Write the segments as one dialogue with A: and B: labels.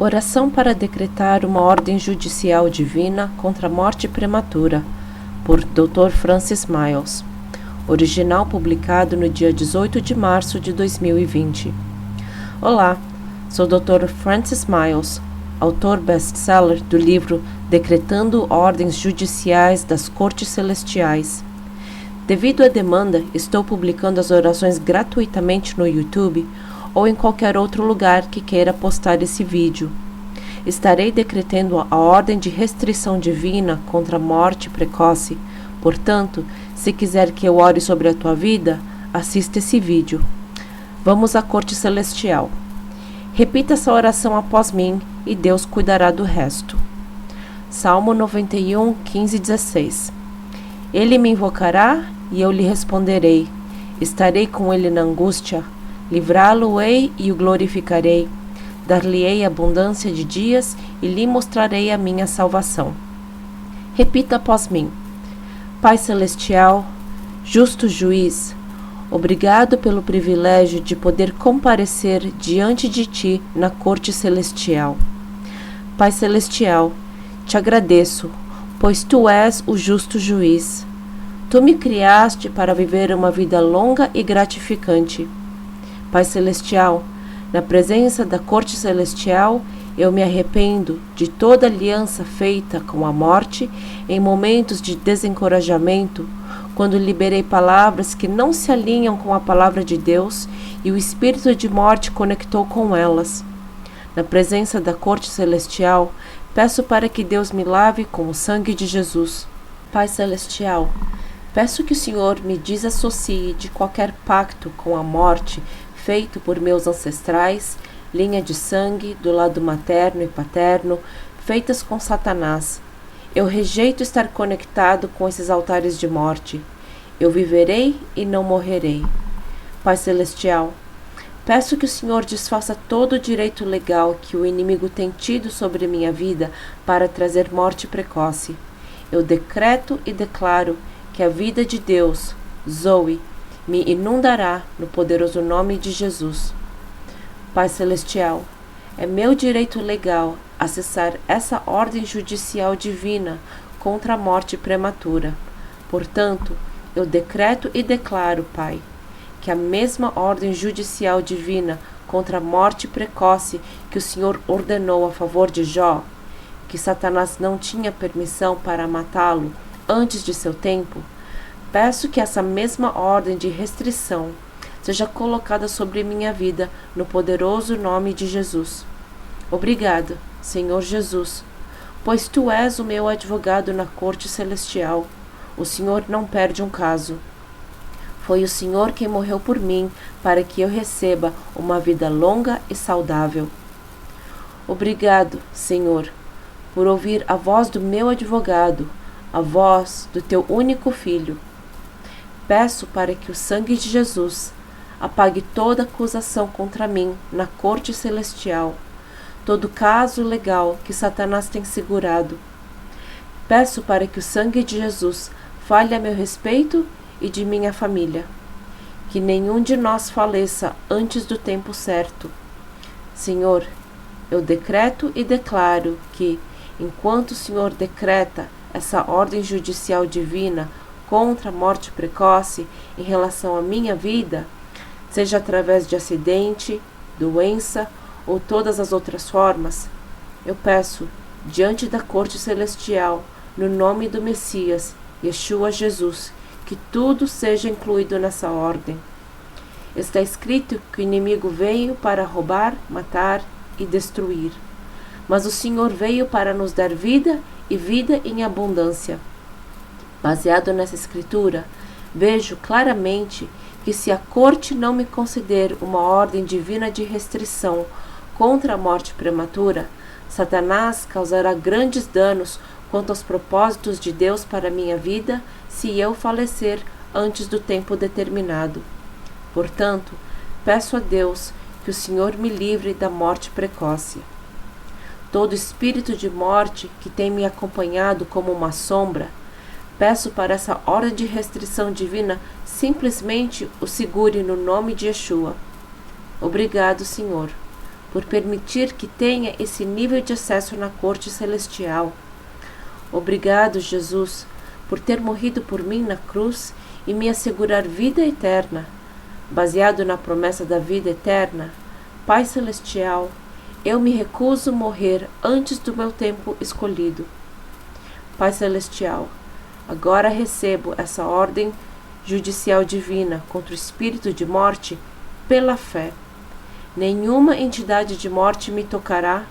A: Oração para decretar uma ordem judicial divina contra a morte prematura, por Dr. Francis Myles. Original publicado no dia 18 de março de 2020. Olá, sou Dr. Francis Myles, autor best-seller do livro Decretando Ordens Judiciais das Cortes Celestiais. Devido à demanda, estou publicando as orações gratuitamente no YouTube ou em qualquer outro lugar que queira postar esse vídeo. Estarei decretando a ordem de restrição divina contra a morte precoce. Portanto, se quiser que eu ore sobre a tua vida, assista esse vídeo. Vamos à corte celestial. Repita essa oração após mim e Deus cuidará do resto. Salmo 91, 15 e 16. Ele me invocará e eu lhe responderei. Estarei com ele na angústia. Livrá-lo-ei e o glorificarei. Dar-lhe-ei abundância de dias e lhe mostrarei a minha salvação. Repita após mim. Pai Celestial, justo juiz, obrigado pelo privilégio de poder comparecer diante de ti na corte celestial. Pai Celestial, te agradeço, pois tu és o justo juiz. Tu me criaste para viver uma vida longa e gratificante. Pai Celestial, na presença da corte celestial, eu me arrependo de toda aliança feita com a morte em momentos de desencorajamento, quando liberei palavras que não se alinham com a palavra de Deus e o espírito de morte conectou com elas. Na presença da corte celestial, peço para que Deus me lave com o sangue de Jesus. Pai Celestial, peço que o Senhor me desassocie de qualquer pacto com a morte feito por meus ancestrais, linha de sangue do lado materno e paterno, feitas com Satanás. Eu rejeito estar conectado com esses altares de morte. Eu viverei e não morrerei. Pai Celestial, peço que o Senhor desfaça todo o direito legal que o inimigo tem tido sobre minha vida para trazer morte precoce. Eu decreto e declaro que a vida de Deus, Zoe, me inundará no poderoso nome de Jesus. Pai Celestial, é meu direito legal acessar essa ordem judicial divina contra a morte prematura. Portanto, eu decreto e declaro, Pai, que a mesma ordem judicial divina contra a morte precoce que o Senhor ordenou a favor de Jó, que Satanás não tinha permissão para matá-lo antes de seu tempo, peço que essa mesma ordem de restrição seja colocada sobre minha vida no poderoso nome de Jesus. Obrigado, Senhor Jesus, pois Tu és o meu advogado na corte celestial. O Senhor não perde um caso. Foi o Senhor quem morreu por mim para que eu receba uma vida longa e saudável. Obrigado, Senhor, por ouvir a voz do meu advogado, a voz do Teu único Filho. Peço para que o sangue de Jesus apague toda acusação contra mim na corte celestial, todo caso legal que Satanás tem segurado. Peço para que o sangue de Jesus fale a meu respeito e de minha família, que nenhum de nós faleça antes do tempo certo. Senhor, eu decreto e declaro que, enquanto o Senhor decreta essa ordem judicial divina contra a morte precoce em relação à minha vida, seja através de acidente, doença ou todas as outras formas, eu peço, diante da corte celestial, no nome do Messias, Yeshua Jesus, que tudo seja incluído nessa ordem. Está escrito que o inimigo veio para roubar, matar e destruir, mas o Senhor veio para nos dar vida e vida em abundância. Baseado nessa escritura, vejo claramente que se a corte não me conceder uma ordem divina de restrição contra a morte prematura, Satanás causará grandes danos quanto aos propósitos de Deus para minha vida se eu falecer antes do tempo determinado. Portanto, peço a Deus que o Senhor me livre da morte precoce. Todo espírito de morte que tem me acompanhado como uma sombra, peço para essa ordem de restrição divina simplesmente o segure no nome de Yeshua. Obrigado, Senhor, por permitir que tenha esse nível de acesso na corte celestial. Obrigado, Jesus, por ter morrido por mim na cruz e me assegurar vida eterna. Baseado na promessa da vida eterna, Pai Celestial, eu me recuso a morrer antes do meu tempo escolhido. Pai Celestial, agora recebo essa ordem judicial divina contra o espírito de morte pela fé. Nenhuma entidade de morte me tocará,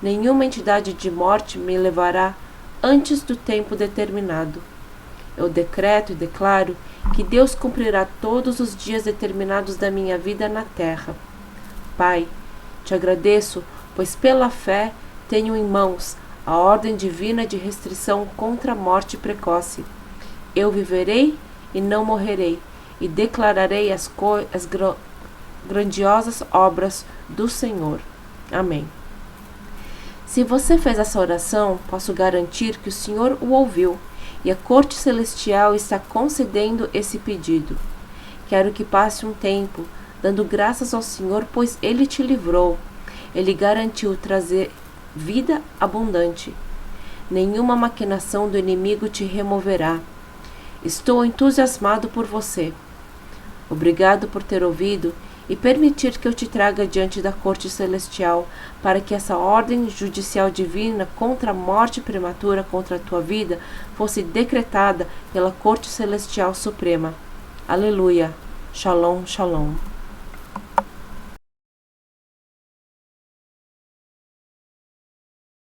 A: nenhuma entidade de morte me levará antes do tempo determinado. Eu decreto e declaro que Deus cumprirá todos os dias determinados da minha vida na terra. Pai, te agradeço, pois pela fé tenho em mãos a ordem divina de restrição contra a morte precoce. Eu viverei e não morrerei, e declararei as grandiosas obras do Senhor. Amém. Se você fez essa oração, posso garantir que o Senhor o ouviu, e a corte celestial está concedendo esse pedido. Quero que passe um tempo, dando graças ao Senhor, pois Ele te livrou. Ele garantiu trazer vida abundante. Nenhuma maquinação do inimigo te removerá. Estou entusiasmado por você. Obrigado por ter ouvido e permitir que eu te traga diante da corte celestial, para que essa ordem judicial divina contra a morte prematura contra a tua vida fosse decretada pela corte celestial suprema. Aleluia. Shalom, shalom.